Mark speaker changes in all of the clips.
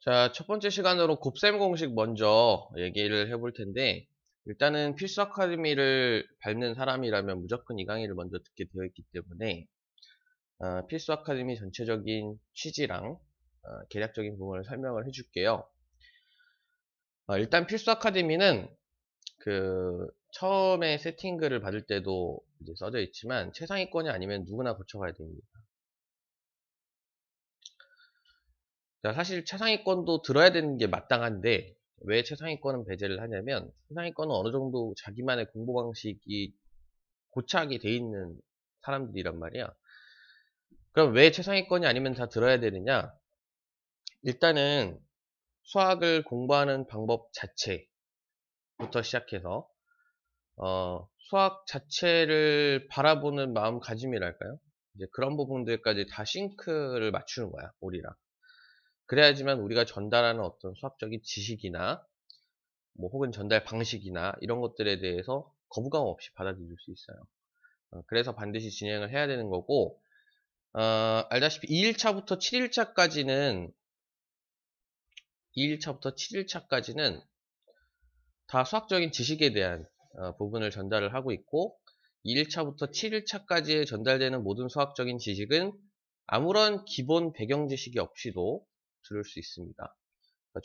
Speaker 1: 자, 첫 번째 시간으로 곱셈 공식 먼저 얘기를 해볼 텐데, 일단은 필수 아카데미를 밟는 사람이라면 무조건 이 강의를 먼저 듣게 되어 있기 때문에, 필수 아카데미 전체적인 취지랑 개략적인 부분을 설명을 해줄게요. 일단 필수 아카데미는 처음에 세팅글을 받을 때도 이제 써져 있지만, 최상위권이 아니면 누구나 거쳐가야 됩니다. 자, 사실 최상위권도 들어야 되는 게 마땅한데 왜 최상위권은 배제를 하냐면 최상위권은 어느 정도 자기만의 공부 방식이 고착이 돼 있는 사람들이란 말이야. 그럼 왜 최상위권이 아니면 다 들어야 되느냐? 일단은 수학을 공부하는 방법 자체부터 시작해서 수학 자체를 바라보는 마음가짐이랄까요? 이제 그런 부분들까지 다 싱크를 맞추는 거야, 우리랑. 그래야지만 우리가 전달하는 어떤 수학적인 지식이나 뭐 혹은 전달 방식이나 이런 것들에 대해서 거부감 없이 받아들일 수 있어요. 그래서 반드시 진행을 해야 되는 거고, 알다시피 2일차부터 7일차까지는 다 수학적인 지식에 대한 부분을 전달을 하고 있고, 2일차부터 7일차까지에 전달되는 모든 수학적인 지식은 아무런 기본 배경 지식이 없이도 들을 수 있습니다.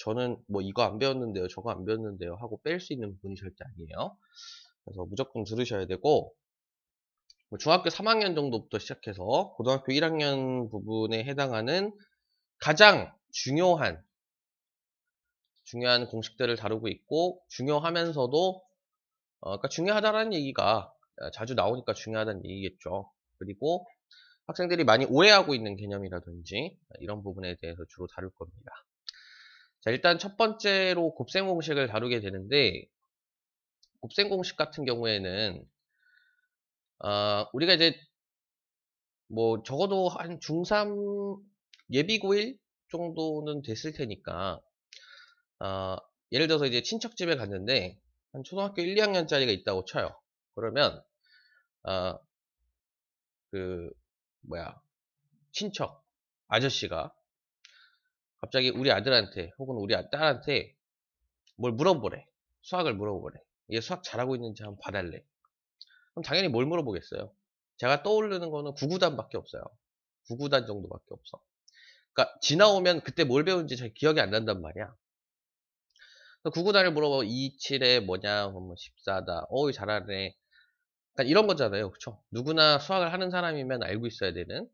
Speaker 1: 저는 뭐 이거 안 배웠는데요, 저거 안 배웠는데요 하고 뺄 수 있는 부분이 절대 아니에요. 그래서 무조건 들으셔야 되고, 뭐 중학교 3학년 정도부터 시작해서 고등학교 1학년 부분에 해당하는 가장 중요한 공식들을 다루고 있고, 중요하면서도 그러니까 중요하다라는 얘기가 자주 나오니까 중요하다는 얘기겠죠. 그리고 학생들이 많이 오해하고 있는 개념이라든지 이런 부분에 대해서 주로 다룰 겁니다. 자, 일단 첫 번째로 곱셈 공식을 다루게 되는데, 곱셈 공식 같은 경우에는 우리가 이제 뭐 적어도 한 중3 예비 고1 정도는 됐을 테니까 어, 예를 들어서 이제 친척 집에 갔는데 한 초등학교 1, 2학년짜리가 있다고 쳐요. 그러면 어, 그 뭐야 친척 아저씨가 갑자기 우리 아들한테 혹은 우리 딸한테 뭘 물어보래. 수학을 물어보래. 얘 수학 잘하고 있는지 한번 봐달래. 그럼 당연히 뭘 물어보겠어요? 제가 떠오르는 거는 구구단밖에 없어요. 구구단 정도밖에 없어. 그러니까 지나오면 그때 뭘 배운지 잘 기억이 안 난단 말이야. 구구단을 물어봐. 27에 뭐냐, 뭐 14다. 어이 잘하네. 그러니까 이런 거잖아요. 그쵸? 누구나 수학을 하는 사람이면 알고 있어야 되는.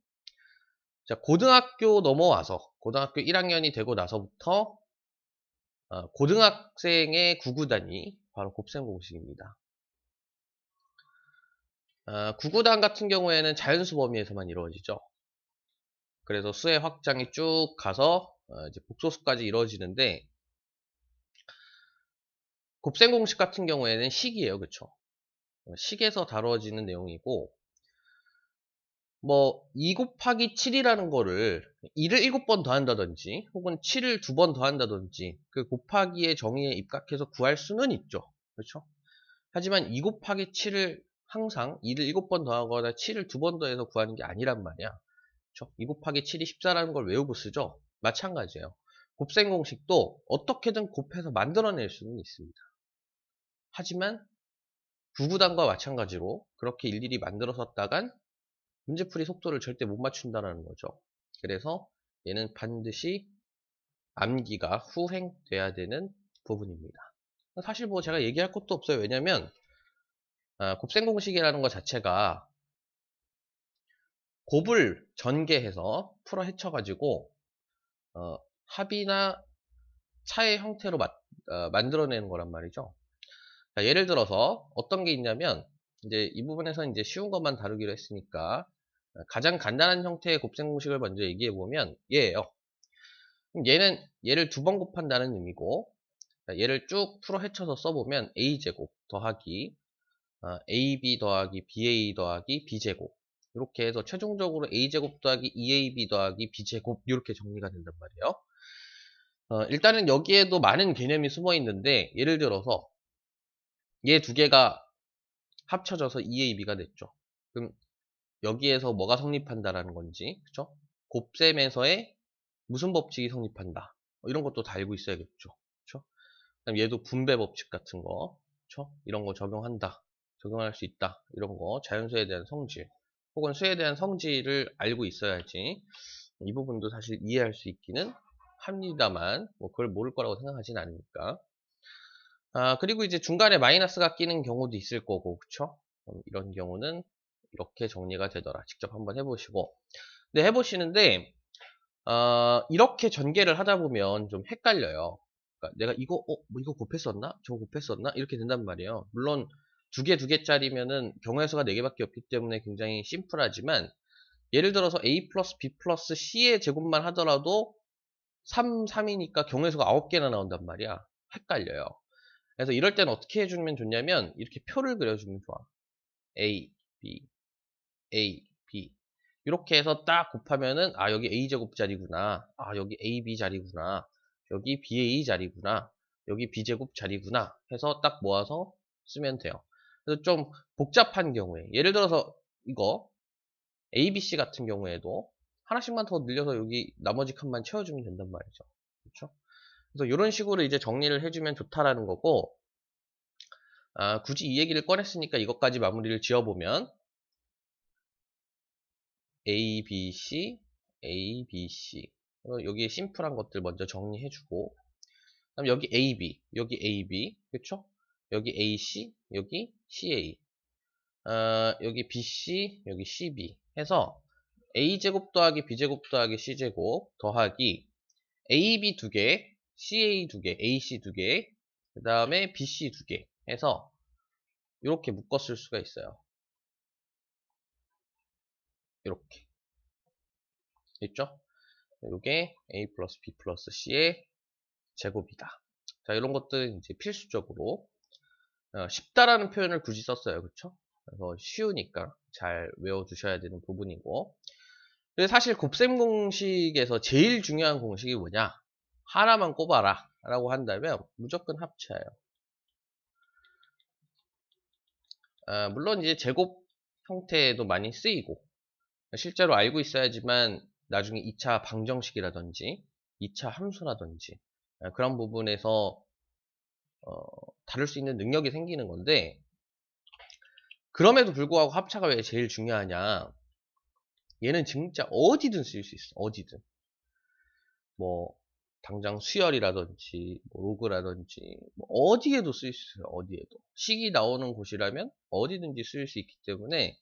Speaker 1: 자, 고등학교 1학년이 되고 나서부터 고등학생의 구구단이 바로 곱셈 공식입니다. 구구단 같은 경우에는 자연수 범위에서만 이루어지죠. 그래서 수의 확장이 쭉 가서 이제 복소수까지 이루어지는데, 곱셈 공식 같은 경우에는 식이에요. 그쵸? 식에서 다루어지는 내용이고, 뭐 2 곱하기 7이라는 거를 2를 7번 더한다든지 혹은 7을 2번 더한다든지 그 곱하기의 정의에 입각해서 구할 수는 있죠. 그렇죠? 하지만 2 곱하기 7을 항상 2를 7번 더하거나 7을 2번 더해서 구하는 게 아니란 말이야. 그렇죠? 2 곱하기 7이 14라는 걸 외우고 쓰죠. 마찬가지예요. 곱셈 공식도 어떻게든 곱해서 만들어낼 수는 있습니다. 하지만 구구단과 마찬가지로 그렇게 일일이 만들어서 다간 문제풀이 속도를 절대 못 맞춘다는 거죠. 그래서 얘는 반드시 암기가 후행돼야 되는 부분입니다. 사실 뭐 제가 얘기할 것도 없어요. 왜냐면 곱셈 공식이라는 것 자체가 곱을 전개해서 풀어 헤쳐가지고 합이나 차의 형태로 만들어내는 거란 말이죠. 자, 예를 들어서 어떤 게 있냐면 이제 이 부분에서 이제 쉬운 것만 다루기로 했으니까 가장 간단한 형태의 곱셈 공식을 먼저 얘기해 보면 얘예요. 그럼 얘는 얘를 2번 곱한다는 의미고, 얘를 쭉 풀어 헤쳐서 써보면 a제곱 더하기 ab 더하기 ba 더하기 b제곱, 이렇게 해서 최종적으로 a제곱 더하기 2ab 더하기 b제곱 이렇게 정리가 된단 말이에요. 일단은 여기에도 많은 개념이 숨어 있는데, 예를 들어서 얘 두 개가 합쳐져서 2ab가 됐죠. 그럼 여기에서 뭐가 성립한다라는 건지, 그쵸? 곱셈에서의 무슨 법칙이 성립한다. 이런 것도 다 알고 있어야겠죠. 그쵸? 그다음 얘도 분배 법칙 같은 거, 그쵸? 이런 거 적용한다, 적용할 수 있다, 이런 거, 자연수에 대한 성질, 혹은 수에 대한 성질을 알고 있어야지 이 부분도 사실 이해할 수 있기는 합니다만, 뭐 그걸 모를 거라고 생각하진 않으니까. 그리고 이제 중간에 마이너스가 끼는 경우도 있을 거고, 그쵸? 이런 경우는 이렇게 정리가 되더라. 직접 한번 해보시고. 근데 해보시는데, 이렇게 전개를 하다 보면 좀 헷갈려요. 그러니까 내가 이거, 뭐 이거 곱했었나? 저거 곱했었나? 이렇게 된단 말이에요. 물론 두 개짜리면은 경우의 수가 4개밖에 없기 때문에 굉장히 심플하지만, 예를 들어서 a 플러스 b 플러스 c의 제곱만 하더라도 3, 3이니까 경우의 수가 9개나 나온단 말이야. 헷갈려요. 그래서 이럴 땐 어떻게 해주면 좋냐면, 이렇게 표를 그려주면 좋아. a, b, a, b. 이렇게 해서 딱 곱하면은, 여기 a제곱 자리구나, 여기 ab 자리구나, 여기 ba 자리구나, 여기 b제곱 자리구나 해서 딱 모아서 쓰면 돼요. 그래서 좀 복잡한 경우에, 예를 들어서 이거 ABC 같은 경우에도 하나씩만 더 늘려서 여기 나머지 칸만 채워주면 된단 말이죠. 그렇죠? 그래서 이런 식으로 이제 정리를 해주면 좋다라는 거고, 굳이 이 얘기를 꺼냈으니까 이것까지 마무리를 지어보면, A, B, C, A, B, C. 여기에 심플한 것들 먼저 정리해주고, 그다음 여기 A, B, 여기 A, B, 그쵸? 여기 A, C, 여기 C, A. 여기 B, C, 여기 C, B 해서 A제곱 더하기 B제곱 더하기 C제곱 더하기 AB 2개, CA 2개, AC 2개, 그 다음에 BC 2개 해서 이렇게 묶었을 수가 있어요. 이렇게. 있죠? 이게 A 플러스 B 플러스 C의 제곱이다. 자, 이런 것들은 이제 필수적으로 쉽다라는 표현을 굳이 썼어요. 그쵸? 그래서 쉬우니까 잘 외워두셔야 되는 부분이고. 근데 사실 곱셈 공식에서 제일 중요한 공식이 뭐냐? 하나만 꼽아라 라고 한다면 무조건 합체예요. 물론 이제 제곱 형태에도 많이 쓰이고, 실제로 알고 있어야지만 나중에 2차 방정식이라든지 2차 함수라든지 그런 부분에서 다룰 수 있는 능력이 생기는 건데, 그럼에도 불구하고 합차가 왜 제일 중요하냐? 얘는 진짜 어디든 쓸 수 있어. 어디든. 뭐 당장 수열이라든지 뭐 로그라든지 뭐 어디에도 쓸 수 있어요. 어디에도. 식이 나오는 곳이라면 어디든지 쓸 수 있기 때문에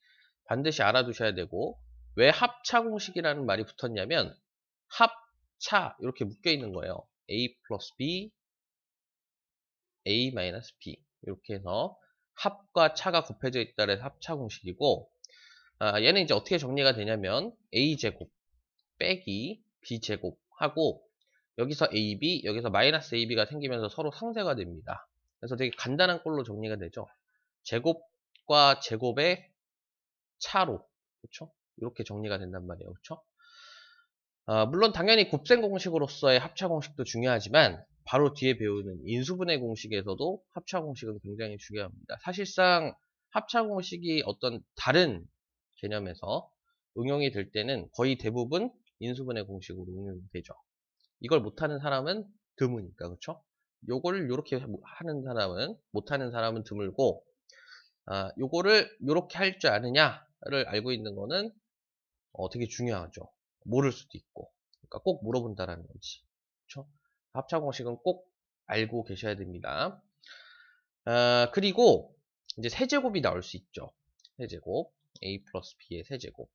Speaker 1: 반드시 알아두셔야 되고, 왜 합차 공식이라는 말이 붙었냐면, 합차 이렇게 묶여 있는 거예요. A 플러스 B, A 마이너스 B 이렇게 해서 합과 차가 곱해져 있다 해서 합차 공식이고, 얘는 이제 어떻게 정리가 되냐면 A제곱 빼기 B제곱 하고, 여기서 AB, 여기서 마이너스 AB가 생기면서 서로 상쇄가 됩니다. 그래서 되게 간단한 꼴로 정리가 되죠. 제곱과 제곱의 차로, 그렇죠? 이렇게 정리가 된단 말이에요. 그렇죠? 물론 당연히 곱셈 공식으로서의 합차 공식도 중요하지만, 바로 뒤에 배우는 인수분해 공식에서도 합차 공식은 굉장히 중요합니다. 사실상 합차 공식이 어떤 다른 개념에서 응용이 될 때는 거의 대부분 인수분해 공식으로 응용이 되죠. 이걸 못하는 사람은 드무니까, 그쵸? 요걸 요렇게 하는 사람은, 못하는 사람은 드물고, 요거를 요렇게 할 줄 아느냐를 알고 있는 거는 되게 중요하죠. 모를 수도 있고. 그러니까 꼭 물어본다라는 거지. 그쵸? 합차 공식은 꼭 알고 계셔야 됩니다. 그리고 이제 세제곱이 나올 수 있죠. 세제곱. A 플러스 B의 세제곱.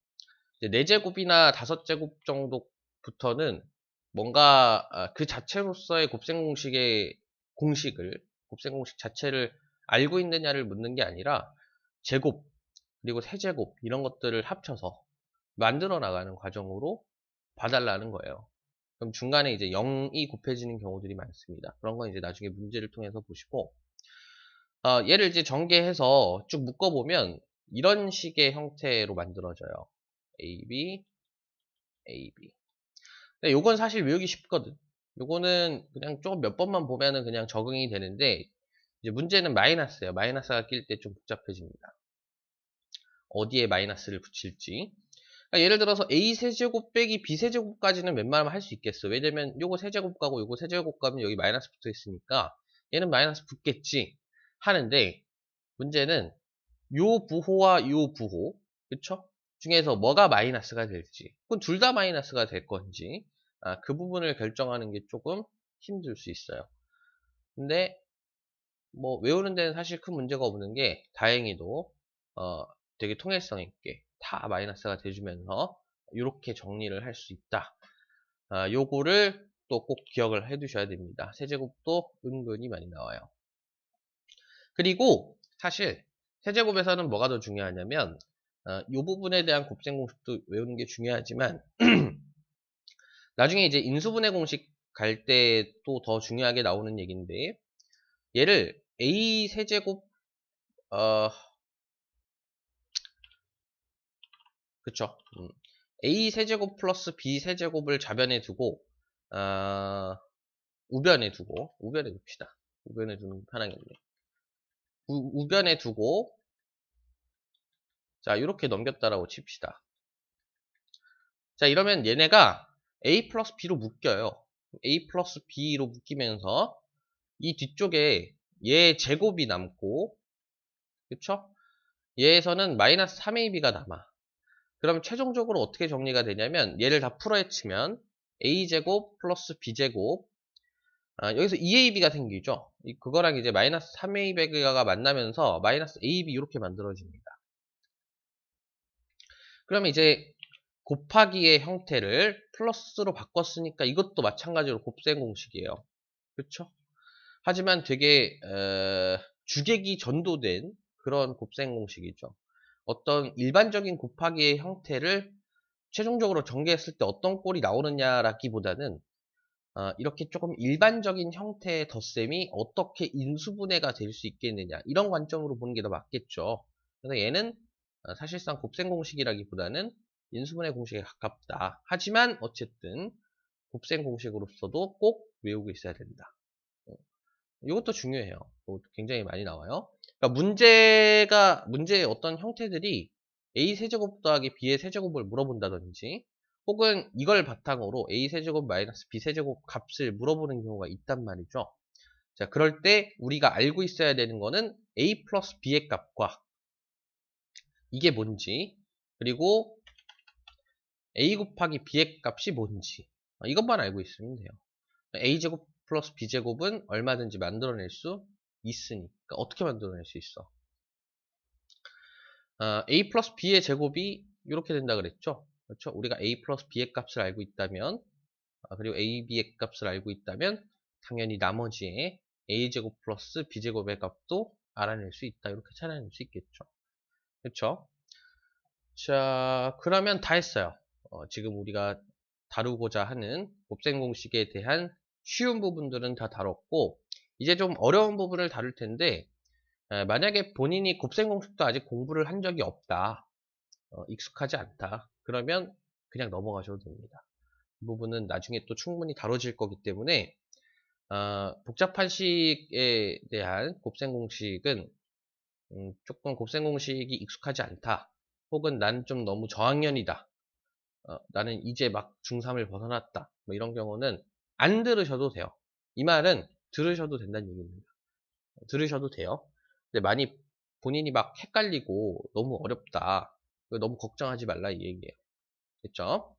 Speaker 1: 이제 4제곱이나 5제곱 정도부터는 뭔가 그 자체로서의 곱셈 공식의 곱셈 공식 자체를 알고 있느냐를 묻는 게 아니라, 제곱, 그리고 세제곱 이런 것들을 합쳐서 만들어 나가는 과정으로 봐달라는 거예요. 그럼 중간에 이제 0이 곱해지는 경우들이 많습니다. 그런 건 이제 나중에 문제를 통해서 보시고, 얘를 이제 전개해서 쭉 묶어보면 이런 식의 형태로 만들어져요. AB, AB. 근데 요건 사실 외우기 쉽거든. 요거는 그냥 조금 몇 번만 보면은 그냥 적응이 되는데, 이제 문제는 마이너스예요. 마이너스가 낄 때 좀 복잡해집니다. 어디에 마이너스를 붙일지. 그러니까 예를 들어서 A 세제곱 빼기 B 세제곱까지는 웬만하면 할 수 있겠어. 왜냐면 요거 세제곱 가고 요거 세제곱 가면 여기 마이너스 붙어 있으니까 얘는 마이너스 붙겠지 하는데, 문제는 요 부호와 요 부호, 그쵸? 중에서 뭐가 마이너스가 될지, 그건 둘 다 마이너스가 될 건지, 그 부분을 결정하는 게 조금 힘들 수 있어요. 근데 뭐 외우는 데는 사실 큰 문제가 없는 게, 다행히도 되게 통일성 있게 다 마이너스가 돼주면서 이렇게 정리를 할 수 있다. 요거를 또 꼭 기억을 해 두셔야 됩니다. 세제곱도 은근히 많이 나와요. 그리고 사실 세제곱에서는 뭐가 더 중요하냐면, 요 부분에 대한 곱셈 공식도 외우는 게 중요하지만 나중에 이제 인수분해 공식 갈 때 또 더 중요하게 나오는 얘기인데, 얘를 A 세제곱, 그쵸. A 세제곱 플러스 B 세제곱을 좌변에 두고, 우변에 둡시다. 우변에 두는 게 편하겠네. 우변에 두고, 자, 이렇게 넘겼다라고 칩시다. 자, 이러면 얘네가 A 플러스 B로 묶여요. A 플러스 B로 묶이면서 이 뒤쪽에 얘 제곱이 남고, 그쵸? 얘에서는 마이너스 3AB가 남아. 그럼 최종적으로 어떻게 정리가 되냐면, 얘를 다 풀어헤치면 A제곱 플러스 B제곱, 여기서 2AB가 생기죠. 그거랑 이제 마이너스 3AB가 만나면서 마이너스 AB 이렇게 만들어집니다. 그러면 이제 곱하기의 형태를 플러스로 바꿨으니까 이것도 마찬가지로 곱셈 공식이에요. 그렇죠? 하지만 되게 주객이 전도된 그런 곱셈 공식이죠. 어떤 일반적인 곱하기의 형태를 최종적으로 전개했을 때 어떤 꼴이 나오느냐라기보다는 이렇게 조금 일반적인 형태의 덧셈이 어떻게 인수분해가 될 수 있겠느냐, 이런 관점으로 보는 게 더 맞겠죠. 그래서 얘는 사실상 곱셈 공식이라기보다는 인수분해 공식에 가깝다. 하지만 어쨌든 곱셈 공식으로서도 꼭 외우고 있어야 된다. 이것도 중요해요. 굉장히 많이 나와요. 그러니까 문제의 어떤 형태들이 A 세제곱 더하기 B의 세제곱을 물어본다든지, 혹은 이걸 바탕으로 A 세제곱 마이너스 B 세제곱 값을 물어보는 경우가 있단 말이죠. 자, 그럴 때 우리가 알고 있어야 되는 거는 A 플러스 B의 값과 이게 뭔지, 그리고 A 곱하기 B의 값이 뭔지, 이것만 알고 있으면 돼요. A제곱 플러스 B제곱은 얼마든지 만들어낼 수 있으니까. 어떻게 만들어낼 수 있어? A 플러스 B의 제곱이 이렇게 된다 그랬죠? 그렇죠? 우리가 A 플러스 B의 값을 알고 있다면, 그리고 A, B의 값을 알고 있다면 당연히 나머지의 A제곱 플러스 B제곱의 값도 알아낼 수 있다. 이렇게 찾아낼 수 있겠죠. 그렇죠? 자, 그러면 다 했어요. 지금 우리가 다루고자 하는 곱셈 공식에 대한 쉬운 부분들은 다 다뤘고, 이제 좀 어려운 부분을 다룰 텐데, 만약에 본인이 곱셈 공식도 아직 공부를 한 적이 없다, 익숙하지 않다, 그러면 그냥 넘어가셔도 됩니다. 이 부분은 나중에 또 충분히 다뤄질 거기 때문에, 복잡한 식에 대한 곱셈 공식은 조금 곱셈 공식이 익숙하지 않다, 혹은 난 좀 너무 저학년이다, 나는 이제 막 중3을 벗어났다, 뭐 이런 경우는 안 들으셔도 돼요. 이 말은 들으셔도 된다는 얘기입니다. 들으셔도 돼요. 근데 많이 본인이 막 헷갈리고 너무 어렵다, 너무 걱정하지 말라 이 얘기예요. 됐죠?